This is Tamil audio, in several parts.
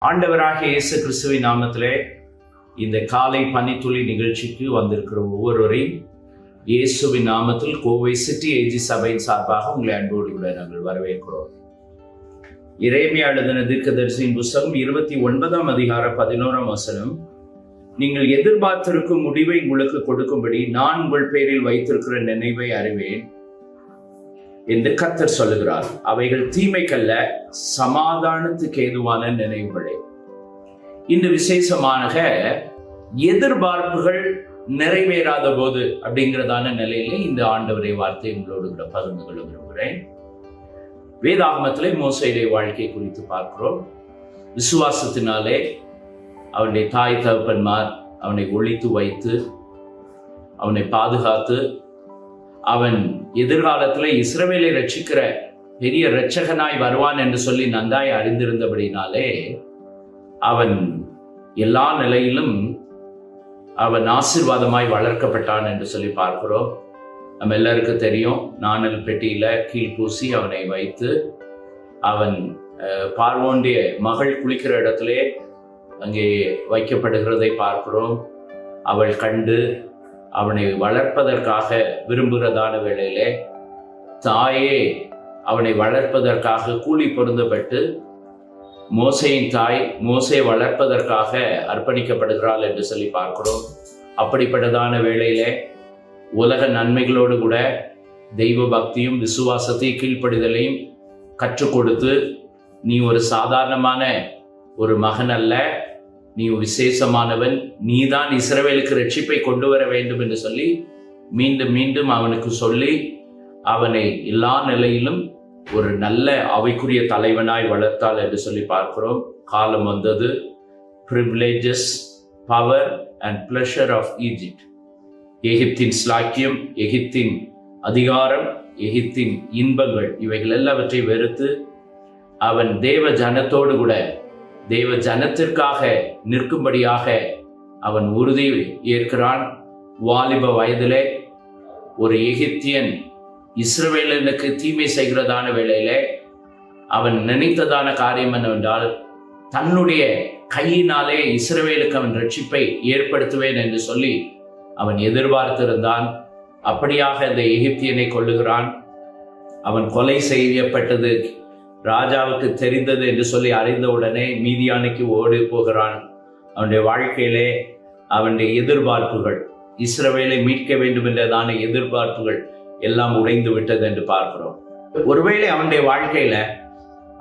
ஆண்டவராகிய இயேசு கிறிஸ்துவின் நாமத்திலே இந்த காலை பனித்துளி நிகழ்ச்சிக்கு வந்திருக்கிற ஒவ்வொருவரையும் இயேசுவின் நாமத்தில் கோவை சிட்டி ஏஜி சபையின் சார்பாக உங்களை அன்போடு கூட நாங்கள் வரவேற்கிறோம். எரேமியா எழுதின தீர்க்கதரிசியின் புத்தகம் 29ஆம் அதிகாரம் 11ஆம் வசனம், நீங்கள் எதிர்பார்த்திருக்கும் முடிவை உங்களுக்கு கொடுக்கும்படி நான் உங்கள் பேரில் வைத்திருக்கிற நினைவை அறிவேன் என்று கர்த்தர் சொல்லுகிறார். அவைகள் தீமைக்கல்ல, சமாதானத்துக்கு ஏதுவான நினைவுகளே. இந்த விசேஷமாக எதிர்பார்ப்புகள் நிறைவேறாத போது அப்படிங்கிறதான நிலையில இந்த ஆண்டவரை வார்த்தை உங்களோடு கூட பகிர்ந்து கொள்ள விரும்புகிறேன். வேதாகமத்திலே மோசேயுடைய வாழ்க்கை குறித்து பார்க்கிறோம். விசுவாசத்தினாலே அவனுடைய தாய் தகப்பன்மார் அவனை ஒழித்து வைத்து அவனை பாதுகாத்து அவன் எதிர்காலத்தில் இஸ்ரவேலை ரட்சிக்கிற பெரிய இரட்சகனாய் வருவான் என்று சொல்லி நன்றாய் அறிந்திருந்தபடினாலே அவன் எல்லா நிலையிலும் அவன் ஆசீர்வாதமாய் வளர்க்கப்பட்டான் என்று சொல்லி பார்க்கிறோம். நம்ம எல்லாருக்கும் தெரியும், நாணல் பெட்டியில கீழ்பூசி அவனை வைத்து அவன் பார்வோனுடைய மகள் குளிக்கிற இடத்திலே அங்கே வைக்கப்படுகிறதை பார்க்கிறோம். அவள் கண்டு அவனை வளர்ப்பதற்காக விரும்புகிறதான வேளையிலே தாயே அவனை வளர்ப்பதற்காக கூலி பொருந்தப்பட்டு மோசேயின் தாய் மோசே வளர்ப்பதற்காக அர்ப்பணிக்கப்படுகிறாள் என்று சொல்லி பார்க்கிறோம். அப்படிப்பட்டதான வேளையிலே உலக நன்மைகளோடு கூட தெய்வ பக்தியும் விசுவாசத்தையும் கீழ்ப்படிதலையும் கற்றுக் கொடுத்து, நீ ஒரு சாதாரணமான ஒரு மகன் அல்ல, நீ விசேஷமானவன், நீதான் இஸ்ரவேலுக்கு ரட்சிப்பை கொண்டு வர வேண்டும் என்று சொல்லி மீண்டும் மீண்டும் அவனுக்கு சொல்லி அவனை எல்லா நிலையிலும் ஒரு நல்ல அவைக்குரிய தலைவனாய் வளர்த்தாள் என்று சொல்லி பார்க்கிறோம். காலம் வந்தது. Privileges, power and pleasure of Egypt, எகிப்தின் ஸ்லாக்கியம், எகிப்தின் அதிகாரம், எகிப்தின் இன்பங்கள், இவைகள் எல்லாவற்றையும் வெறுத்து அவன் தேவ ஜனத்தோடு கூட தேவ ஜனத்திற்காக நிற்கும்படியாக அவன் உறுதி ஏற்கிறான். வாலிப வயதிலே ஒரு எகிப்தியன் இஸ்ரவேலனுக்கு தீமை செய்கிறதான வேளையிலே அவன் நினைத்ததான காரியம் என்னவென்றால், தன்னுடைய கையினாலே இஸ்ரவேலுக்கு அவன் ரட்சிப்பை ஏற்படுத்துவேன் என்று சொல்லி அவன் எதிர்பார்த்திருந்தான். அப்படியாக இந்த எகிப்தியனை கொல்லுகிறான். அவன் கொலை செய்யப்பட்டது ராஜாவுக்கு தெரிந்தது என்று சொல்லி அறிந்தவுடனே மீதியானுக்கு ஓடி போகிறான். அவனுடைய வாழ்க்கையிலே அவனுடைய எதிர்பார்ப்புகள், இஸ்ரவேலை மீட்க வேண்டும் என்றதான எதிர்பார்ப்புகள் எல்லாம் உடைந்து விட்டது என்று பார்க்கிறோம். ஒருவேளை அவனுடைய வாழ்க்கையில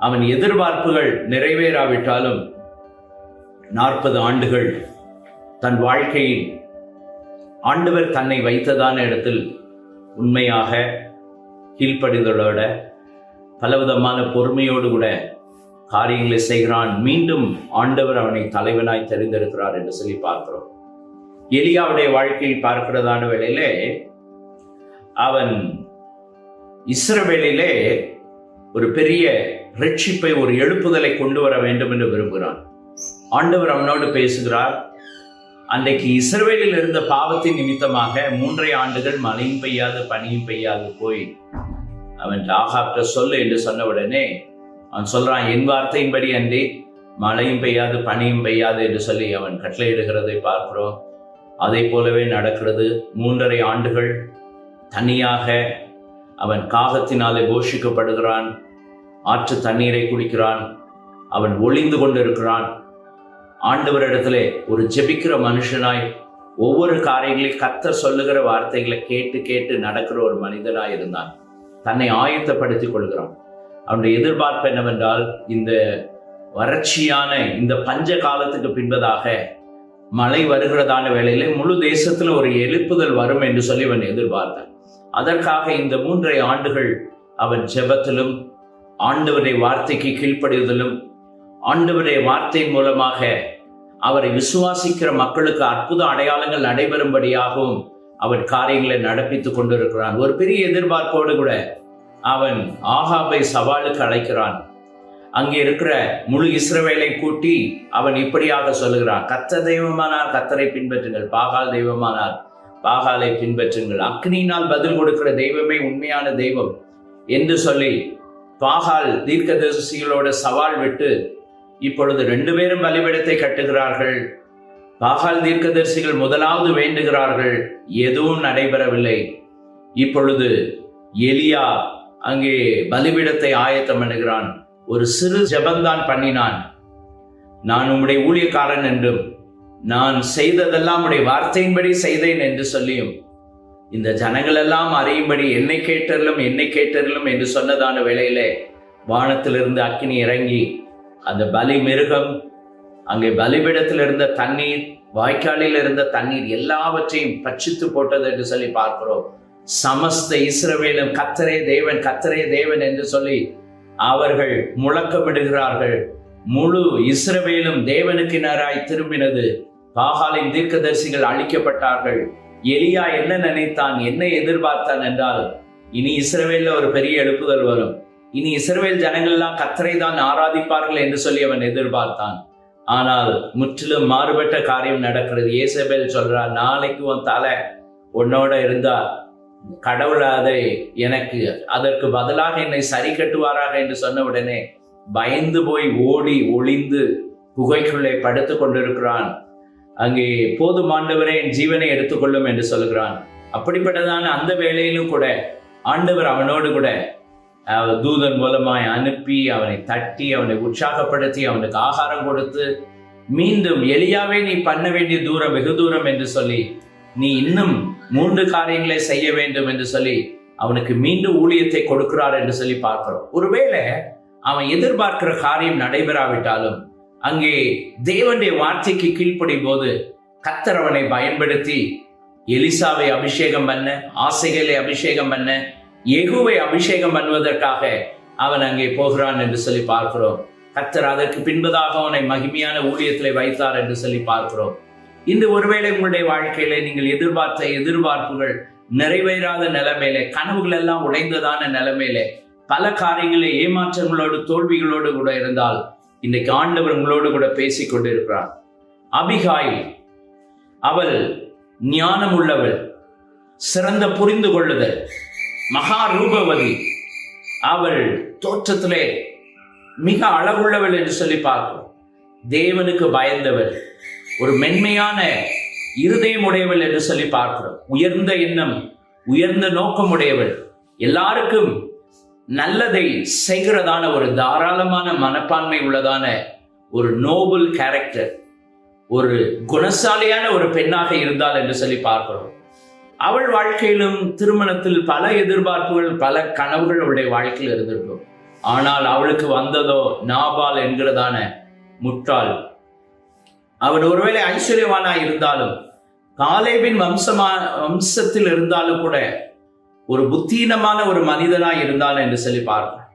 அவன் எதிர்பார்ப்புகள் நிறைவேறாவிட்டாலும் 40 ஆண்டுகள் தன் வாழ்க்கையில் ஆண்டவர் தன்னை வைத்ததான இடத்தில் உண்மையாக கீழ்ப்படிதலோட பலவிதமான பொறுமையோடு கூட காரியங்களை செய்கிறான். மீண்டும் ஆண்டவர் அவனை தலைவனாய் தெரிந்திருக்கிறார் என்று சொல்லி பார்க்கிறோம். எலியாவுடைய வாழ்க்கையில் பார்க்கிறதான வேளையிலே அவன் இஸ்ரவேலிலே ஒரு பெரிய ரட்சிப்பை, ஒரு எழுப்புதலை கொண்டு வர வேண்டும் என்று விரும்புகிறான். ஆண்டவர் அவனோடு பேசுகிறார். அன்றைக்கு இஸ்ரவேலில் இருந்த பாவத்தின் நிமித்தமாக 3 ஆண்டுகள் மழையும் பெய்யாது பனியும் பெய்யாது போய் அவன் ஆகாப்ட சொல்லு என்று சொன்ன உடனே அவன் சொல்றான், என் வார்த்தையின்படி அன்றி மழையும் பெய்யாது பனியும் பெய்யாது என்று சொல்லி அவன் கட்டளையிடுகிறதை பார்க்கிறோம். அதை போலவே நடக்கிறது. 3.5 ஆண்டுகள் தனியாக அவன் காகத்தினாலே போஷிக்கப்படுகிறான். ஆற்று தண்ணீரை குடிக்கிறான். அவன் ஒளிந்து கொண்டிருக்கிறான். ஆண்டவரிடத்திலே ஒரு ஜெபிக்கிற மனுஷனாய் ஒவ்வொரு காரியங்களையும் கர்த்தர் சொல்லுகிற வார்த்தைகளை கேட்டு கேட்டு நடக்கிற ஒரு மனிதனாய் இருந்தான். தன்னை ஆயத்தப்படுத்திக் கொள்கிறான். அவனுடைய எதிர்பார்ப்பு என்னவென்றால், இந்த வறட்சியான இந்த பஞ்ச காலத்துக்கு பின்பதாக மழை வருகிறதான வேளையிலே முழு தேசத்துல ஒரு எழுப்புதல் வரும் என்று சொல்லி அவன் எதிர்பார்த்தான். அதற்காக இந்த 3.5 ஆண்டுகள் அவன் ஜெபத்திலும் ஆண்டவருடைய வார்த்தைக்கு கீழ்ப்படிவதிலும் ஆண்டவருடைய வார்த்தையின் மூலமாக அவரை விசுவாசிக்கிற மக்களுக்கு அற்புத அடையாளங்கள் நடைபெறும்படியாகவும் அவன் காரியங்களை நடப்பித்துக் கொண்டிருக்கிறான். ஒரு பெரிய எதிர்பார்ப்போடு கூட அவன் ஆகாபை சவாலுக்கு அழைக்கிறான். அங்கே இருக்கிற முழு இஸ்ரவேலை கூட்டி அவன் இப்படியாக சொல்லுகிறான், கர்த்தர் தெய்வமானால் கர்த்தரை பின்பற்றுங்கள், பாகால் தெய்வமானால் பாகாலை பின்பற்றுங்கள், அக்னியினால் பதில் கொடுக்கிற தெய்வமே உண்மையான தெய்வம் என்று சொல்லி பாகால் தீர்க்கதரிசிகளோட சவால் விட்டு இப்பொழுது 2 பேரும் பலிபீடத்தை கட்டுகிறார்கள். பாகால் தீர்க்கதரிசிகள் முதலாவது வேண்டுகிறார்கள், எதுவும் நடைபெறவில்லை. இப்பொழுது எலியா அங்கே பலிபீடத்தை ஆயத்தம் பண்ணுகிறான். ஒரு சிறு ஜெபந்தான் பண்ணினான். நான் உம்முடைய ஊழியக்காரன் என்றும் நான் செய்ததெல்லாம் உடைய வார்த்தையின்படி செய்தேன் என்று சொல்லியும் இந்த ஜனங்கள் எல்லாம் அறியும்படி என்னை கேட்டரிலும் என்று சொன்னதான வேளையிலே வானத்திலிருந்து அக்கினி இறங்கி அந்த பலி மிருகம், அங்கே பலிபீடத்தில் இருந்த தண்ணீர், வாய்க்காலில் இருந்த தண்ணீர் எல்லாவற்றையும் பட்சித்து போட்டது என்று சொல்லி பார்க்கிறோம். சமஸ்த இஸ்ரவேலும் கர்த்தரே தேவன் என்று சொல்லி அவர்கள் முழக்கமிடுகிறார்கள். முழு இஸ்ரவேலும் தேவனுக்கு நேராய் திரும்பினது. பாகாலின் தீர்க்கதரிசிகள் அழிக்கப்பட்டார்கள். எலியா என்ன நினைத்தான், என்ன எதிர்பார்த்தான் என்றால், இனி இஸ்ரவேல்ல ஒரு பெரிய எழுப்புதல் வரும், இனி இஸ்ரவேல் ஜனங்கள் எல்லாம் கர்த்தரை தான் ஆராதிப்பார்கள் என்று சொல்லி அவன் எதிர்பார்த்தான். ஆனால் முற்றிலும் மாறுபட்ட காரியம் நடக்கிறது. ஏசபேல் சொல்றார், நாளைக்கு உன் தலை உன்னோட இருந்தா கடவுள் அதை எனக்கு அதற்கு பதிலாக என்னை சரி கட்டுவாராக என்று சொன்ன உடனே பயந்து போய் ஓடி ஒளிந்து குகைக்குள்ளே படுத்து கொண்டிருக்கிறான். அங்கே போதும் ஆண்டவரே, என் ஜீவனை எடுத்துக்கொள்ளும் என்று சொல்கிறான். அப்படிப்பட்டதான அந்த வேளையிலும் கூட ஆண்டவர் அவனோடு கூட தூதன் மூலமாய் அனுப்பி அவனை தட்டி அவனை உற்சாகப்படுத்தி அவனுக்கு ஆகாரம் கொடுத்து மீண்டும் எலியாவே நீ பண்ண வேண்டிய தூரம் வெகு தூரம் என்று சொல்லி நீ இன்னும் 3 காரியங்களை செய்ய வேண்டும் என்று சொல்லி அவனுக்கு மீண்டும் ஊழியத்தை கொடுக்கிறார் என்று சொல்லி பார்க்கிறோம். ஒருவேளை அவன் எதிர்பார்க்கிற காரியம் நடைபெறாவிட்டாலும் அங்கே தேவனுடைய வார்த்தைக்கு கீழ்ப்படும் போது கர்த்தர் அவனை பயன்படுத்தி எலிசாவை அபிஷேகம் பண்ண, ஆசைகளை அபிஷேகம் பண்ண, யெகூவை அபிஷேகம் பண்ணுவதற்காக அவன் அங்கே போகிறான் என்று சொல்லி பார்க்கிறோம். கர்த்தர் அதற்கு பின்பதாக அவனை மகிமையான ஊழியத்திலே வைத்தார் என்று சொல்லி பார்க்கிறோம். இன்று ஒருவேளை உங்களுடைய வாழ்க்கையில நீங்கள் எதிர்பார்த்த எதிர்பார்ப்புகள் நிறைவேறாத நிலைமையில, கனவுகள் எல்லாம் உடைந்ததான நிலைமையில, பல காரியங்களில் ஏமாற்றங்களோடு தோல்விகளோடு கூட இருந்தால் இன்றைக்கு ஆண்டவர் உங்களோடு கூட பேசிக் கொண்டிருக்கிறார். அபிகாயில் அவள் ஞானம் உள்ளவள், சிறந்த புரிந்து கொள்ளுதல், மகா ரூபவதி, அவள் தோற்றத்திலே மிக அழகுள்ளவள் என்று சொல்லி பார்க்கிறோம். தேவனுக்கு பயந்தவள், ஒரு மென்மையான இருதயம் உடையவள் என்று சொல்லி பார்க்கிறோம். உயர்ந்த எண்ணம், உயர்ந்த நோக்கம் உடையவள், எல்லாருக்கும் நல்லதை செய்கிறதான ஒரு தாராளமான மனப்பான்மை உள்ளதான ஒரு நோபல் கேரக்டர், ஒரு குணசாலியான ஒரு பெண்ணாக இருந்தாள் என்று சொல்லி பார்க்கிறோம். அவள் வாழ்க்கையிலும் திருமணத்தில் பல எதிர்பார்ப்புகள், பல கனவுகள் அவளுடைய வாழ்க்கையில் இருந்திருக்கும். ஆனால் அவளுக்கு வந்ததோ நாபால் என்கிறதான முட்டாள். அவன் ஒருவேளை ஐஸ்வர்யவானா இருந்தாலும், காலேபின் வம்சத்தில் இருந்தாலும் கூட ஒரு புத்தீனமான ஒரு மனிதனாய் இருந்தான் என்று சொல்லி பார்ப்போம்.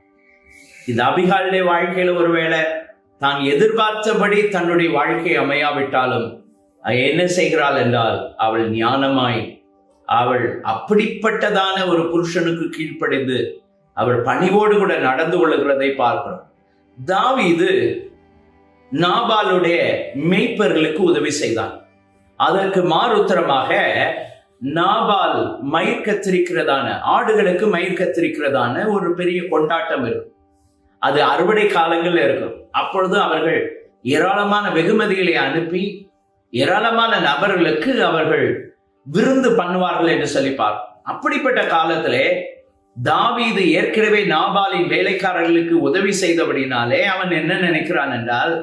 இந்த அபிகாலுடைய வாழ்க்கையில ஒருவேளை தான் எதிர்பார்த்தபடி தன்னுடைய வாழ்க்கை அமையாவிட்டாலும் என்ன செய்கிறாள் என்றால், அவள் ஞானமாய் அவள் அப்படிப்பட்டதான ஒரு புருஷனுக்கு கீழ்ப்படிந்து அவள் பணிவோடு கூட நடந்து கொள்ளுகிறதை பார்க்கிறோம். தாவீது நாபாலுடைய மேய்ப்பர்களுக்கு உதவி செய்தான். அதற்கு மாறுத்தரமாக நாபால் மயிர் கத்திரிக்கிறதான, ஆடுகளுக்கு மயிர் கத்திரிக்கிறதான ஒரு பெரிய கொண்டாட்டம் இருக்கும். அது அறுவடை காலங்கள் இருக்கும். அப்பொழுது அவர்கள் ஏராளமான வெகுமதிகளை அனுப்பி ஏராளமான நபர்களுக்கு அவர்கள் விருந்து பண்ணுவார்கள் என்று சொல்லி பார்ப்போம். அப்படிப்பட்ட காலத்திலே தாவீது ஏற்கனவே நாபாலின் வேலைக்காரர்களுக்கு உதவி செய்தபடினாலே அவன் என்ன நினைக்கிறான் என்றால்,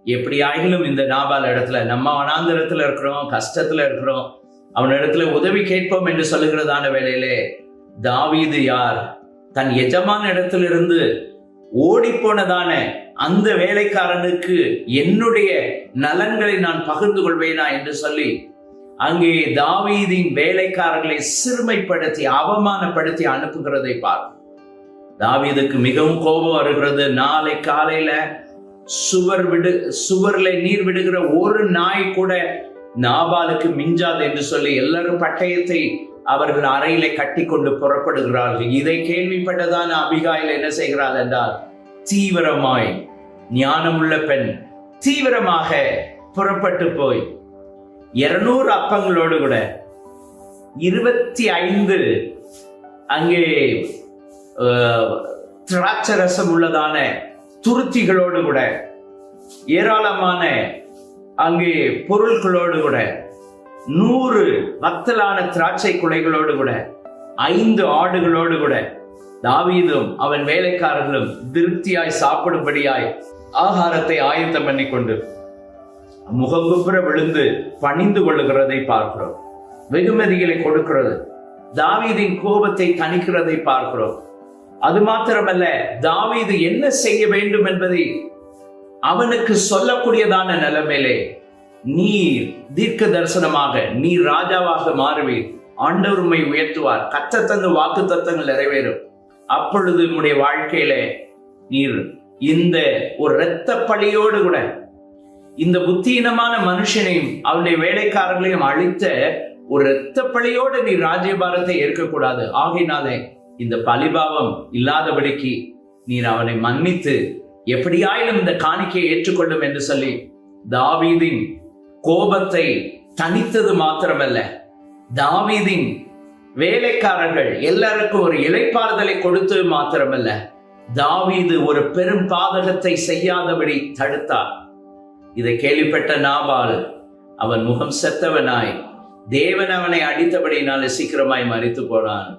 எப்படி ஆகிலும் இந்த நாபால் இடத்துல நம்ம வனாந்திரத்துல இருக்கிறோம், கஷ்டத்துல இருக்கிறோம், அவனிடத்துல உதவி கேட்போம் என்று சொல்லுகிறதான வேளையிலே தாவீது யார், தன் எஜமான இடத்திலிருந்து ஓடி போனதான அந்த வேலைக்காரனுக்கு என்னுடைய நலன்களை நான் பகிர்ந்து கொள்வேனா என்று சொல்லி அங்கே தாவீதின் வேலைக்காரர்களை சிறுமைப்படுத்தி அவமானப்படுத்தி அனுப்புகிறதை பார்க்கும். தாவீதுக்கு மிகவும் கோபம் வருகிறது. நாளை காலையில சுவர்ல நீர் விடுகிற ஒரு நாய் கூட நாபாலுக்கு மிஞ்சாது என்று சொல்லி எல்லாரும் பட்டயத்தை அவர்கள் அறையில கட்டி கொண்டு புறப்படுகிறார்கள். இதை கேள்விப்பட்டதான அபிகாயில் என்ன செய்கிறாள் என்றால், தீவிரமாய் ஞானமுள்ள பெண் தீவிரமாக புறப்பட்டு போய் 200 அப்பங்களோடு கூட 25 அங்கே திராட்சரசம் உள்ளதான துருத்திகளோடு கூட ஏராளமான அங்கே பொருட்களோடு கூட 100 வத்தலான திராட்சை குலைகளோடு கூட 5 ஆடுகளோடு கூட தாவீதும் அவன் வேலைக்காரர்களும் திருப்தியாய் சாப்பிடும்படியாய் ஆகாரத்தை ஆயத்தம் பண்ணி கொண்டு முகங்குப்புற விழுந்து பணிந்து கொள்ளுகிறதை பார்க்கிறோம். வெகுமதிகளை கொடுக்கிறது, தாவீதின் கோபத்தை தணிக்கிறதை பார்க்கிறோம். அது மாத்திரமல்ல, தாவீது என்ன செய்ய வேண்டும் என்பதை அவனுக்கு சொல்லக்கூடியதான நிலைமையிலே, நீர் தீர்க்க தரிசனமாக, நீர் ராஜாவாக மாறுவீர், ஆண்டவர் உம்மை உயர்த்துவார், கர்த்தர் தந்த வாக்கு தத்தங்கள் நிறைவேறும், அப்பொழுது உம்முடைய வாழ்க்கையில நீர் இந்த ஒரு இரத்த பழியோடு கூட இந்த புத்தீனமான மனுஷனையும் அவனுடைய வேலைக்காரர்களையும் அழித்த ஒரு இரத்த பழியோடு நீர் ராஜ்யபாரத்தை ஏற்கக்கூடாது. ஆகையினாலே இந்த பழிபாவம் இல்லாதபடிக்கு நீர் அவனை மன்னித்து எப்படியாயிலும் இந்த காணிக்கையை ஏற்றுக்கொள்ளும் என்று சொல்லி தாவீதின் கோபத்தை தணித்தது மாத்திரமல்ல, தாவீதின் வேலைக்காரர்கள் எல்லாருக்கும் ஒரு இளைப்பாறுதலை கொடுத்தது மாத்திரமல்ல, தாவீது ஒரு பெரும் பாதகத்தை செய்யாதபடி தடுத்தார். இதை கேள்விப்பட்ட நாபால் அவன் முகம் செத்தவனாய், தேவன் அவனை அடித்தபடினால சீக்கிரமாய் மரித்து போனான்.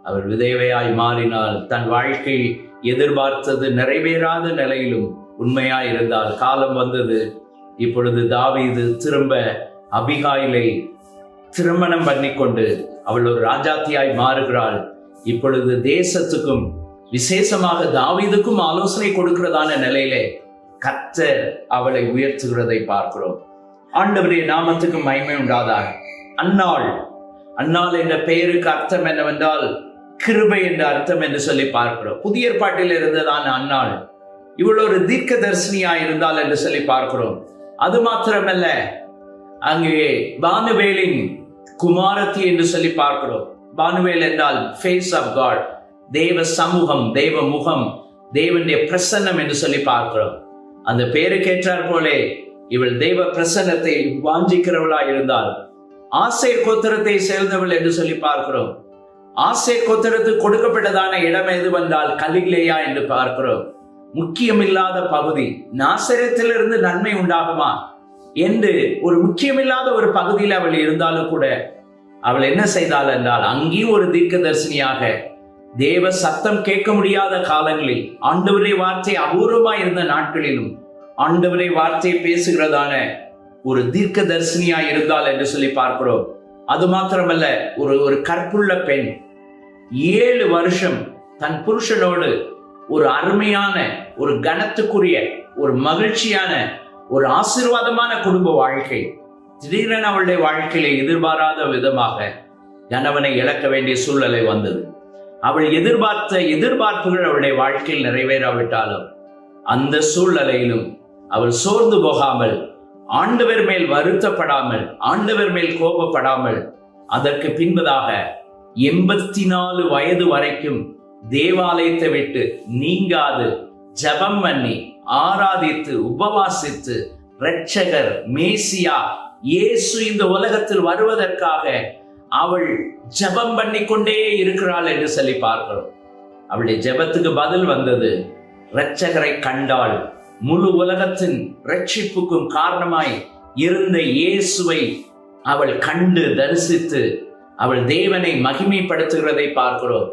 அவர் விதவையாய் மாறினால், தன் வாழ்க்கை எதிர்பார்த்தது நிறைவேறாத நிலையிலும் உண்மையாய் இருந்தால், காலம் வந்தது. இப்பொழுது தாவீது திரும்ப அபிகாயிலை திருமணம் பண்ணிக்கொண்டு அவள் ஒரு ராஜாத்தியாய் மாறுகிறாள். இப்பொழுது தேசத்துக்கும் விசேஷமாக தாவீதுக்கும் ஆலோசனை கொடுக்கிறதான நிலையிலே கர்த்தர் அவளை உயர்த்துகிறதை பார்க்கிறோம். ஆண்டவருடைய நாமத்துக்கு மகிமை உண்டாதாக. அன்னாள் என்ற பெயருக்கு அர்த்தம் என்னவென்றால் கிருபை என்ற அர்த்தம் என்று சொல்லி பார்க்கிறோம். புதிய ஏற்பாட்டில் இருந்ததான அன்னாள் இவள் ஒரு தீர்க்க தரிசனியாய் இருந்தால் என்று சொல்லி பார்க்கிறோம். அது மாத்திரமல்ல, அங்கே பானுவேலின் குமாரத்தி என்று சொல்லி பார்க்கிறோம். பானுவேல் என்றால் ஃபேஸ் ஆஃப் காட், தேவ சமூகம், தேவ முகம், தேவனுடைய பிரசன்னம் என்று சொல்லி பார்க்கிறோம். அந்த பேருக்கேற்றார் போலே இவள் தேவ பிரசன்னத்தை வாஞ்சிக்கிறவளா இருந்தால், ஆசேர் கோத்திரத்தை சேர்ந்தவள் என்று சொல்லி பார்க்கிறோம். ஆசேர் கோத்திரத்துக்கு கொடுக்கப்பட்டதான இடம் எதுவென்றால் கலிலேயா என்று பார்க்கிறோம். முக்கியமில்லாத பகுதி. நாசரேத்திலிருந்து நன்மை உண்டாகுமா என்று ஒரு முக்கியமில்லாத ஒரு பகுதியில் அவள் இருந்தாலும் கூட அவள் என்ன செய்தாள் என்றால், அங்கேயும் ஒரு தீர்க்கதரிசனியாக தேவ சத்தம் கேட்க முடியாத காலங்களில், ஆண்டவருடைய வார்த்தை அபூர்வமாய் இருந்த நாட்களிலும் ஆண்டவருடைய வார்த்தையை பேசுகிறதான ஒரு தீர்க்க தரிசனியாய் இருந்தால் என்று சொல்லி பார்க்கிறோம். அது மாத்திரமல்ல, ஒரு கற்புள்ள பெண் 7 வருஷம் தன் புருஷனோடு ஒரு அருமையான, ஒரு கனத்துக்குரிய, ஒரு மகிழ்ச்சியான, ஒரு ஆசீர்வாதமான குடும்ப வாழ்க்கை. திடீரென அவளுடைய வாழ்க்கையில எதிர்பாராத விதமாக கணவனை இழக்க வேண்டிய சூழ்நிலை வந்தது. அவள் எதிர்பார்த்த எதிர்பார்ப்புகள் அவளுடைய வாழ்க்கையில் நிறைவேறாவிட்டாலும் அந்த சூழ்நிலையிலும் அவள் சோர்ந்து போகாமல், ஆண்டவர் மேல் வருத்தப்படாமல், ஆண்டவர் மேல் கோபப்படாமல், அதற்கு பின்பதாக 84 வயது வரைக்கும் தேவாலயத்தை விட்டு நீங்காது ஜெபம் பண்ணி ஆராதித்து உபவாசித்து இரட்சகர் மேசியா இயேசு இந்த உலகத்தில் வருவதற்காக அவள் ஜெபம் பண்ணி கொண்டே இருக்கிறாள் என்று சொல்லி பார்க்கிறோம். அவளுடைய ஜெபத்துக்கு பதில் வந்தது. இரட்சகரை கண்டாள். முழு உலகத்தின் ரட்சிப்புக்கும் காரணமாய் இருந்த இயேசுவை அவள் கண்டு தரிசித்து அவள் தேவனை மகிமைப்படுத்துகிறதை பார்க்கிறோம்.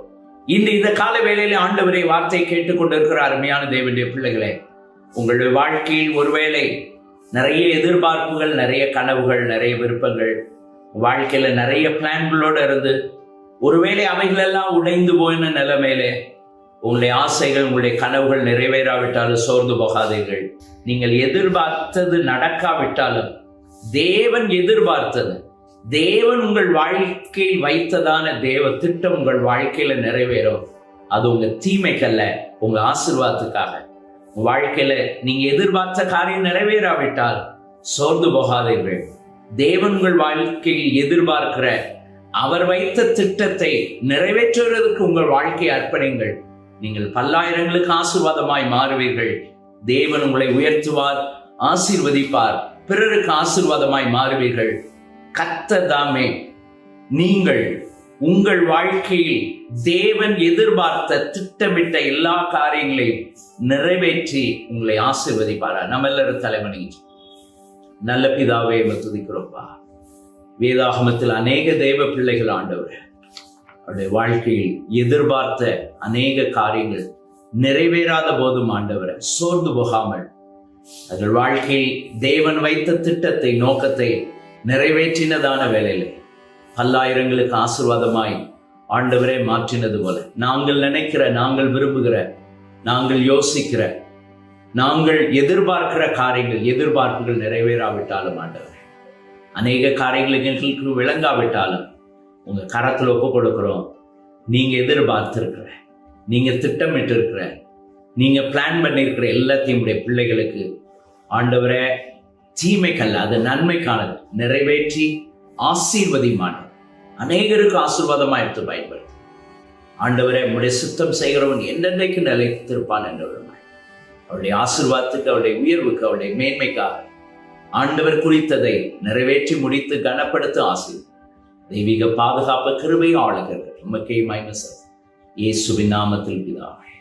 இந்த கால வேளையில ஆண்டவரை வார்த்தை கேட்டுக்கொண்டிருக்கிற அருமையான தேவனுடைய பிள்ளைகளே, உங்களுடைய வாழ்க்கையில் ஒருவேளை நிறைய எதிர்பார்ப்புகள், நிறைய கனவுகள், நிறைய விருப்பங்கள், வாழ்க்கையில நிறைய பிளான்களோடு இருந்து ஒருவேளை அவைகள் எல்லாம் உடைந்து போயின நிலைமையிலே உங்களுடைய ஆசைகள், உங்களுடைய கனவுகள் நிறைவேறாவிட்டாலும் சோர்ந்து போகாதீர்கள். நீங்கள் எதிர்பார்த்தது நடக்காவிட்டாலும் தேவன் எதிர்பார்த்தது, தேவன் உங்கள் வாழ்க்கையில் வைத்ததான தேவ திட்டம் உங்கள் வாழ்க்கையில நிறைவேறும். அது உங்க தீமைக்கல்ல, உங்க ஆசீர்வாதத்துக்காக. உங்க வாழ்க்கையில நீங்க எதிர்பார்த்த காரியம் நிறைவேறாவிட்டால் சோர்ந்து போகாதீர்கள். தேவன் உங்கள் வாழ்க்கையில் எதிர்பார்க்கிற அவர் வைத்த திட்டத்தை நிறைவேற்றுவதற்கு உங்கள் வாழ்க்கையை அர்ப்பணிங்கள். நீங்கள் பல்லாயிரங்களுக்கு ஆசீர்வாதமாய் மாறுவீர்கள். தேவன் உங்களை உயர்த்துவார், ஆசீர்வதிப்பார், பிறருக்கு ஆசீர்வாதமாய் மாறுவீர்கள். கர்த்தர் தாமே நீங்கள் உங்கள் வாழ்க்கையில் தேவன் எதிர்பார்த்த திட்டமிட்ட எல்லா காரியங்களையும் நிறைவேற்றி உங்களை ஆசீர்வதிப்பாரா? நம்ம எல்லாரும் தலைவணி. நல்ல பிதாவே துதிக்கிறோம்ப்பா. வேதாகமத்தில் அநேக தேவ பிள்ளைகள் ஆண்டவர் அவருடைய வாழ்க்கையில் எதிர்பார்த்த அநேக காரியங்கள் நிறைவேறாத போதும் ஆண்டவரை சோர்ந்து போகாமல் அவர்கள் வாழ்க்கையில் தேவன் வைத்த திட்டத்தை நோக்கத்தை நிறைவேற்றினதான வேளையிலே பல்லாயிரங்களுக்கு ஆசீர்வாதமாய் ஆண்டவரே மாற்றினது போல நாங்கள் நினைக்கிற, நாங்கள் விரும்புகிற, நாங்கள் யோசிக்கிற, நாங்கள் எதிர்பார்க்கிற காரியங்கள், எதிர்பார்ப்புகள் நிறைவேறாவிட்டாலும் ஆண்டவரே, அநேக காரியங்கள் எங்களுக்கு விளங்காவிட்டாலும் உங்க கரத்தில் ஒப்பு கொடுக்கிறோம். நீங்க எதிர்பார்த்திருக்கிற, நீங்க திட்டமிட்டு இருக்கிற, நீங்க பிளான் பண்ணியிருக்கிற எல்லாத்தையும் உடைய பிள்ளைகளுக்கு ஆண்டவரே தீமைக்கல்ல, அது நன்மைக்கானது நிறைவேற்றி ஆசீர்வதிமான அநேகருக்கு ஆசீர்வாதமா எடுத்து பயன்படுத்து ஆண்டவரே. உடைய சுத்தம் செய்கிறவன் என்னென்றைக்கு நிலைத்திருப்பான் என்றவருமாய் அவருடைய ஆசீர்வாதத்துக்கு, அவருடைய உயர்வுக்கு, அவருடைய மேன்மைக்காக ஆண்டவர் குறித்ததை நிறைவேற்றி முடித்து கனப்படுத்த ஆசீர் தெய்வீக பாதுகாப்பு கிருபை ஆளுகிறது உமக்கே மகிமை இயேசுவின் நாமத்தில் பிதாவே,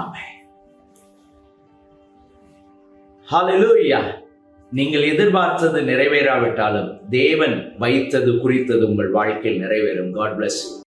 ஆமென். ஹல்லேலூயா. நீங்கள் எதிர்பார்த்தது நிறைவேறாவிட்டாலும் தேவன் வைத்தது குறித்தது உங்கள் வாழ்க்கையில் நிறைவேறும். God bless you.